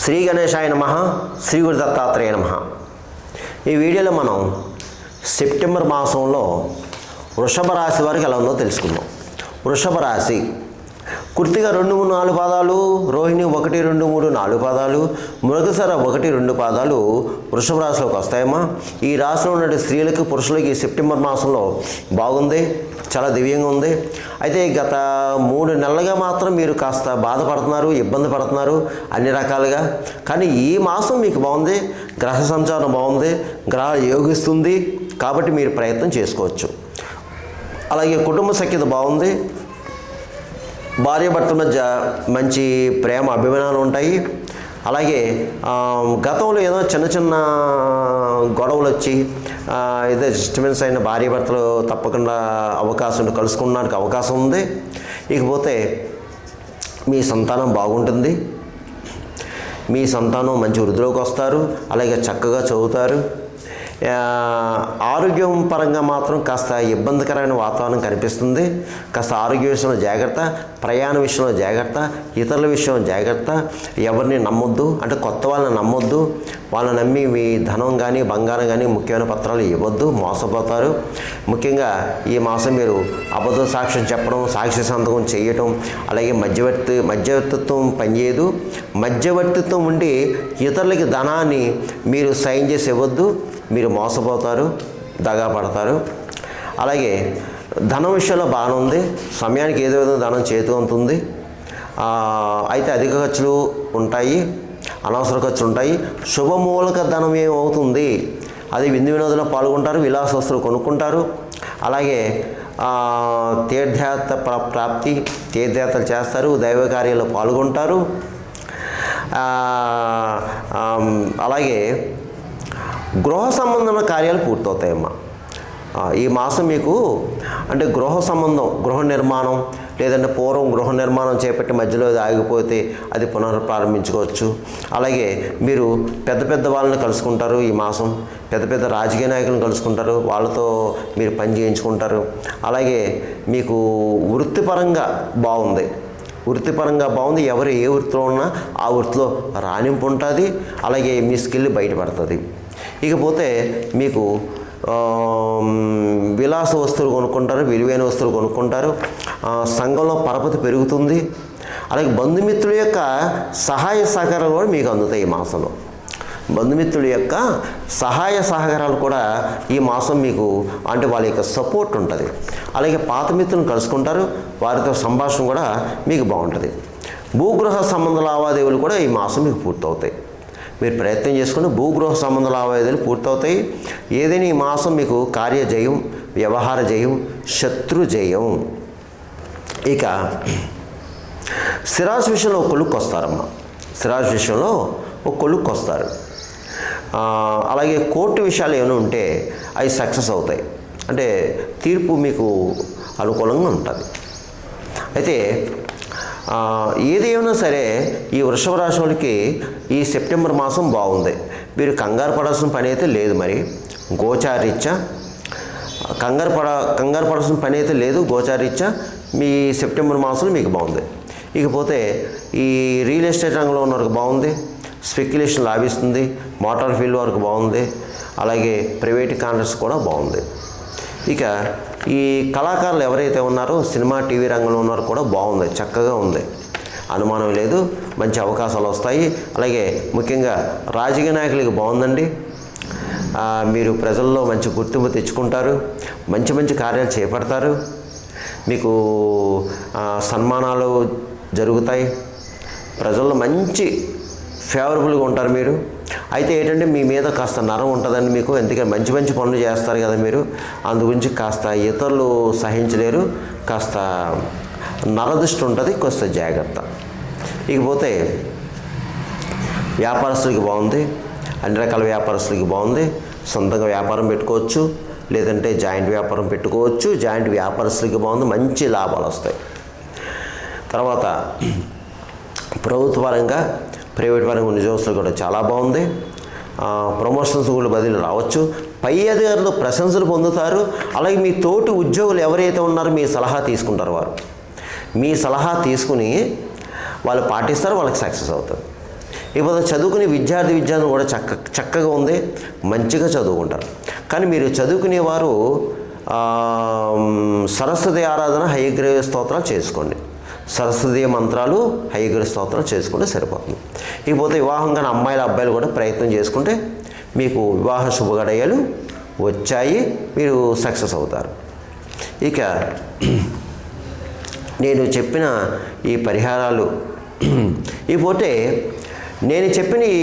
శ్రీ గణేశాయ నమః, శ్రీ గురు దత్తాత్రేయ నమః. ఈ వీడియోలో మనం సెప్టెంబర్ మాసంలో వృషభ రాశి వారికి ఎలా ఉందో తెలుసుకుందాం. వృషభ రాశి కృత్తిక 2, 3, 4 పాదాలు, రోహిణి 1, 2, 3, 4 పాదాలు, మృగశిర 1, 2 పాదాలు వృషభ రాశిలోకి వస్తాయమ్మా. ఈ రాశిలో ఉన్న స్త్రీలకు పురుషులకి సెప్టెంబర్ మాసంలో బాగుంది, చాలా దివ్యంగా ఉంది. అయితే గత 3 నెలలుగా మాత్రం మీరు కాస్త బాధపడుతున్నారు, ఇబ్బంది పడుతున్నారు అన్ని రకాలుగా. కానీ ఈ మాసం మీకు బాగుంది, గ్రహ సంచారం బాగుంది, గ్రహాలు యోగిస్తుంది కాబట్టి మీరు ప్రయత్నం చేసుకోవచ్చు. అలాగే కుటుంబ సఖ్యత బాగుంది, భార్యాభర్తల మధ్య మంచి ప్రేమ అభిమానాలు ఉంటాయి. అలాగే గతంలో ఏదో చిన్న చిన్న గొడవలు వచ్చి ఏదో డిస్టర్బెన్స్ అయిన భార్యాభర్తలు తప్పకుండా కలుసుకోవడానికి అవకాశం ఉంది. ఇకపోతే మీ సంతానం బాగుంటుంది, మీ సంతానం మంచి వృద్ధిలోకి వస్తారు, అలాగే చక్కగా చదువుతారు. ఆరోగ్యం పరంగా మాత్రం కాస్త ఇబ్బందికరమైన వాతావరణం కనిపిస్తుంది. కాస్త ఆరోగ్య విషయంలో జాగ్రత్త, ప్రయాణ విషయంలో జాగ్రత్త, ఇతరుల విషయంలో జాగ్రత్త. ఎవరిని నమ్మొద్దు, అంటే కొత్త వాళ్ళని నమ్మొద్దు. వాళ్ళని నమ్మి మీ ధనం కానీ బంగారం కానీ ముఖ్యమైన పత్రాలు ఇవ్వద్దు, మోసపోతారు. ముఖ్యంగా ఈ మాసం మీరు అబద్ధ సాక్ష్యం చెప్పడం, సాక్షి సంతకం చేయటం, అలాగే మధ్యవర్తిత్వం పనిచేయదు. మధ్యవర్తిత్వం ఉండి ఇతరులకి ధనాన్ని మీరు సైన్ చేసి ఇవ్వద్దు, మీరు మోసపోతారు, దగా పడతారు. అలాగే ధనం విషయంలో బాగానే ఉంది, సమయానికి ఏదో విధంగా ధనం చేతి ఉంటుంది. అయితే అధిక ఖర్చులు ఉంటాయి, అనవసర ఖర్చులు ఉంటాయి. శుభమూలక ధనం ఏమవుతుంది, అది విందు వినోదంలో పాల్గొంటారు, విలాస వస్తువులు కొనుక్కుంటారు. అలాగే తీర్థయాత్ర ప్రాప్తి, తీర్థయాత్రలు చేస్తారు, దైవ కార్యాల్లో పాల్గొంటారు. అలాగే గృహ సంబంధమైన కార్యాలు పూర్తవుతాయమ్మా. ఈ మాసం మీకు అంటే గృహ సంబంధం, గృహ నిర్మాణం, లేదంటే పూర్వం గృహ నిర్మాణం చేపట్టి మధ్యలో ఆగిపోతే అది పునఃప్రారంభించుకోవచ్చు. అలాగే మీరు పెద్ద పెద్ద వాళ్ళని కలుసుకుంటారు. ఈ మాసం పెద్ద పెద్ద రాజకీయ నాయకులను కలుసుకుంటారు, వాళ్ళతో మీరు పని చేయించుకుంటారు. అలాగే మీకు వృత్తిపరంగా బాగుంది, ఎవరు ఏ వృత్తిలో ఉన్నా ఆ వృత్తిలో రాణింపు ఉంటుంది. అలాగే మీ స్కిల్ బయటపడుతుంది. ఇకపోతే మీకు విలాస వస్తువులు కొనుక్కుంటారు, విలువైన వస్తువులు కొనుక్కుంటారు. సంఘంలో పరపతి పెరుగుతుంది. అలాగే బంధుమిత్రుల యొక్క సహాయ సహకారాలు కూడా మీకు అందుతాయి. ఈ మాసంలో బంధుమిత్రుల యొక్క సహాయ సహకారాలు కూడా ఈ మాసం మీకు అంటే వాళ్ళ యొక్క సపోర్ట్ ఉంటుంది. అలాగే పాత మిత్రులను కలుసుకుంటారు, వారితో సంభాషణ కూడా మీకు బాగుంటుంది. భూగృహ సంబంధ లావాదేవీలు కూడా ఈ మాసం మీకు పూర్తవుతాయి. మీరు ప్రయత్నం చేసుకుని భూగృహ సంబంధ లావాదేవీలు పూర్తవుతాయి. ఏదైనా ఈ మాసం మీకు కార్యజయం, వ్యవహార జయం, శత్రు జయం. ఇక స్థిరాస్తి విషయంలో ఒక కొలుక్కు వస్తారమ్మా. స్థిరాస్తి విషయంలో ఒక కొలుక్కు వస్తారు. అలాగే కోర్టు విషయాలు ఏమైనా ఉంటే అవి సక్సెస్ అవుతాయి, అంటే తీర్పు మీకు అనుకూలంగా ఉంటుంది. అయితే ఏదేమైనా సరే ఈ వృషభ రాశి వాళ్ళకి ఈ సెప్టెంబర్ మాసం బాగుంది. మీరు కంగారు పడాల్సిన పని అయితే లేదు. మరి గోచారీత్యా కంగారు పడాల్సిన పని అయితే లేదు. గోచారీత్యా మీ సెప్టెంబర్ మాసం మీకు బాగుంది. ఇకపోతే ఈ రియల్ ఎస్టేట్ రంగంలో ఉన్న వారికి బాగుంది, స్పెక్యులేషన్ లాభిస్తుంది, మోటార్ ఫీల్డ్ వరకు బాగుంది, అలాగే ప్రైవేట్ కాంట్రాక్ట్స్ కూడా బాగుంది. ఇక ఈ కళాకారులు ఎవరైతే ఉన్నారో సినిమా టీవీ రంగంలో ఉన్నారో కూడా బాగుంది, చక్కగా ఉంది, అనుమానం లేదు, మంచి అవకాశాలు వస్తాయి. అలాగే ముఖ్యంగా రాజకీయ నాయకులకి బాగుందండి. మీరు ప్రజల్లో మంచి గుర్తింపు తెచ్చుకుంటారు, మంచి మంచి కార్యాలు చేపడతారు, మీకు సన్మానాలు జరుగుతాయి, ప్రజల్లో మంచి ఫేవరబుల్గా ఉంటారు మీరు. అయితే ఏంటంటే మీ మీద కాస్త నరం ఉంటుందండి మీకు, ఎందుకంటే మంచి మంచి పనులు చేస్తారు కదా మీరు, అందు గురించి కాస్త ఇతరులు సహించలేరు, కాస్త నరదృష్టి ఉంటుంది, కాస్త జాగ్రత్త. ఇకపోతే వ్యాపారస్తులకి బాగుంది, అన్ని రకాల వ్యాపారస్తులకి బాగుంది. సొంతంగా వ్యాపారం పెట్టుకోవచ్చు, లేదంటే జాయింట్ వ్యాపారం పెట్టుకోవచ్చు. జాయింట్ వ్యాపారస్తులకి బాగుంది, మంచి లాభాలు వస్తాయి. తర్వాత ప్రభుత్వ పరంగా, ప్రైవేట్ పరంగా ఉద్యోగస్తులు కూడా చాలా బాగుంది. ప్రమోషన్స్ కూడా బదిలీ రావచ్చు. పై అధికారులు ప్రశంసలు పొందుతారు. అలాగే మీ తోటి ఉద్యోగులు ఎవరైతే ఉన్నారో మీ సలహా తీసుకుంటారు, వారు మీ సలహా తీసుకుని వాళ్ళు పాటిస్తారు, వాళ్ళకి సక్సెస్ అవుతుంది. ఇప్పుడు చదువుకునే విద్యార్థి కూడా చక్కగా ఉంది, మంచిగా చదువుకుంటారు. కానీ మీరు చదువుకునేవారు సరస్వతి ఆరాధన హయగ్రీవ స్తోత్రాలు చేసుకోండి, సరస్వతి మంత్రాలు హయగ్రీవ స్తోత్రాలు చేసుకుంటే సరిపోతుంది. ఇకపోతే వివాహం కానీ అబ్బాయిలు కూడా ప్రయత్నం చేసుకుంటే మీకు వివాహ శుభగడియలు వచ్చాయి, మీరు సక్సెస్ అవుతారు. ఇక నేను చెప్పిన ఈ పరిహారాలు ఇకపోతే నేను చెప్పిన ఈ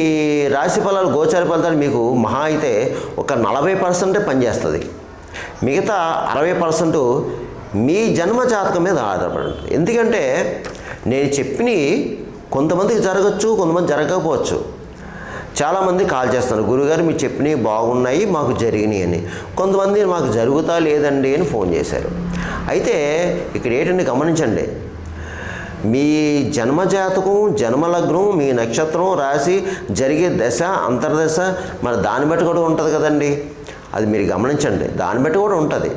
రాశి ఫలాలు గోచార ఫలితాలు మీకు మహా అయితే ఒక 40% పనిచేస్తుంది. మిగతా 60% మీ జన్మ జాతకం మీద ఆధారపడి ఉంటుంది. ఎందుకంటే నేను చెప్పినవి కొంతమందికి జరగచ్చు, కొంతమంది జరగకపోవచ్చు. చాలామంది కాల్ చేస్తున్నారు, గురుగారు మీరు చెప్పినవి బాగున్నాయి, మాకు జరిగినాయి అని. కొంతమంది మాకు జరుగుతా లేదండి అని ఫోన్ చేశారు. అయితే ఇక్కడ ఏంటంటే గమనించండి, మీ జన్మజాతకం, జన్మలగ్నం, మీ నక్షత్రం, రాశి, జరిగే దశ, అంతర్దశ మరి దాన్ని బట్టి కూడా ఉంటుంది కదండి. అది మీరు గమనించండి, దాన్ని బట్టి కూడా ఉంటుంది.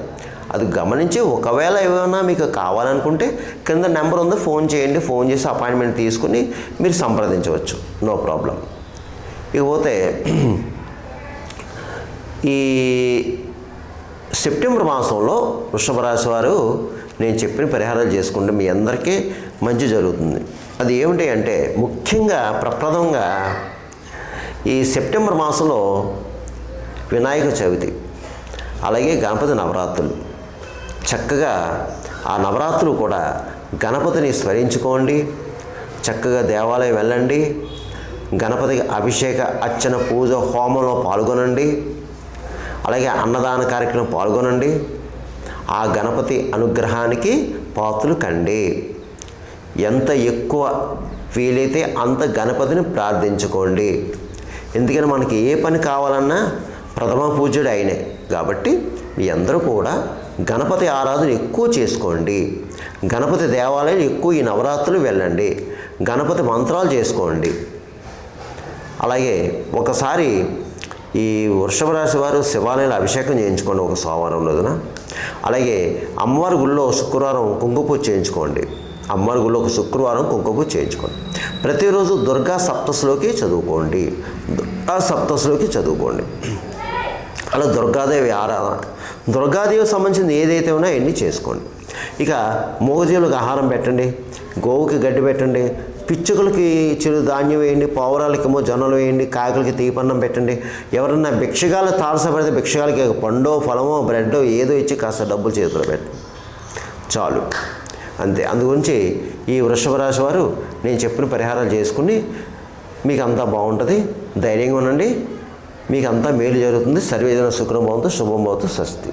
అది గమనించి ఒకవేళ ఏమైనా మీకు కావాలనుకుంటే కింద నెంబర్ ఉంది, ఫోన్ చేయండి. ఫోన్ చేసి అపాయింట్మెంట్ తీసుకుని మీరు సంప్రదించవచ్చు, నో ప్రాబ్లం. ఇకపోతే ఈ సెప్టెంబర్ మాసంలో వృషభ రాశి వారు నేను చెప్పిన పరిహారాలు చేసుకుంటే మీ అందరికీ మంచి జరుగుతుంది. అది ఏమిటి అంటే ముఖ్యంగా ప్రప్రదంగా ఈ సెప్టెంబర్ మాసంలో వినాయక చవితి, అలాగే గణపతి నవరాత్రులు. చక్కగా ఆ నవరాత్రులు కూడా గణపతిని స్మరించుకోండి, చక్కగా దేవాలయం వెళ్ళండి, గణపతికి అభిషేక అర్చన పూజ హోమంలో పాల్గొనండి, అలాగే అన్నదాన కార్యక్రమం పాల్గొనండి. ఆ గణపతి అనుగ్రహానికి పాత్రలు కండి. ఎంత ఎక్కువ వీలైతే అంత గణపతిని ప్రార్థించుకోండి. ఎందుకని మనకి ఏ పని కావాలన్నా ప్రథమ పూజ్యుడు అయినే కాబట్టి మీ అందరూ కూడా గణపతి ఆరాధన ఎక్కువ చేసుకోండి. గణపతి దేవాలయాలు ఎక్కువ ఈ నవరాత్రులు వెళ్ళండి, గణపతి మంత్రాలు చేసుకోండి. అలాగే ఒకసారి ఈ వృషభ రాశి వారు శివాలయాలు అభిషేకం చేయించుకోండి ఒక సోమవారం రోజున. అలాగే అమ్మవారి గుళ్ళో శుక్రవారం కుంకుమ పూజ చేయించుకోండి. అమ్మవారి గుళ్ళో ఒక శుక్రవారం కుంకుమ పూజ చేయించుకోండి. ప్రతిరోజు దుర్గా సప్తశలోకి చదువుకోండి, అలా దుర్గాదేవి ఆరాధన, దుర్గాదేవి సంబంధించిన ఏదైతే ఉన్నా అవన్నీ చేసుకోండి. ఇక మూగజీవులకు ఆహారం పెట్టండి, గోవుకి గడ్డి పెట్టండి, పిచ్చుకలకి చిరు ధాన్యం వేయండి, పావురాలకేమో జొన్నలు వేయండి, కాకులకి తీపన్నం పెట్టండి. ఎవరన్నా భిక్షగాలు తారసపడితే భిక్షగాలకి పండో ఫలమో బ్రెడ్డో ఏదో ఇచ్చి కాస్త డబ్బులు చేతిలో పెట్టండి, చాలు, అంతే. అందుగురించి ఈ వృషభ రాశి వారు నేను చెప్పిన పరిహారాలు చేసుకుని మీకు అంతా బాగుంటుంది, ధైర్యంగా ఉండండి, మీకు అంతా మేలు జరుగుతుంది. సర్వేజన సుఖం భవంతు, శుభం భవంతు, స్వస్తి.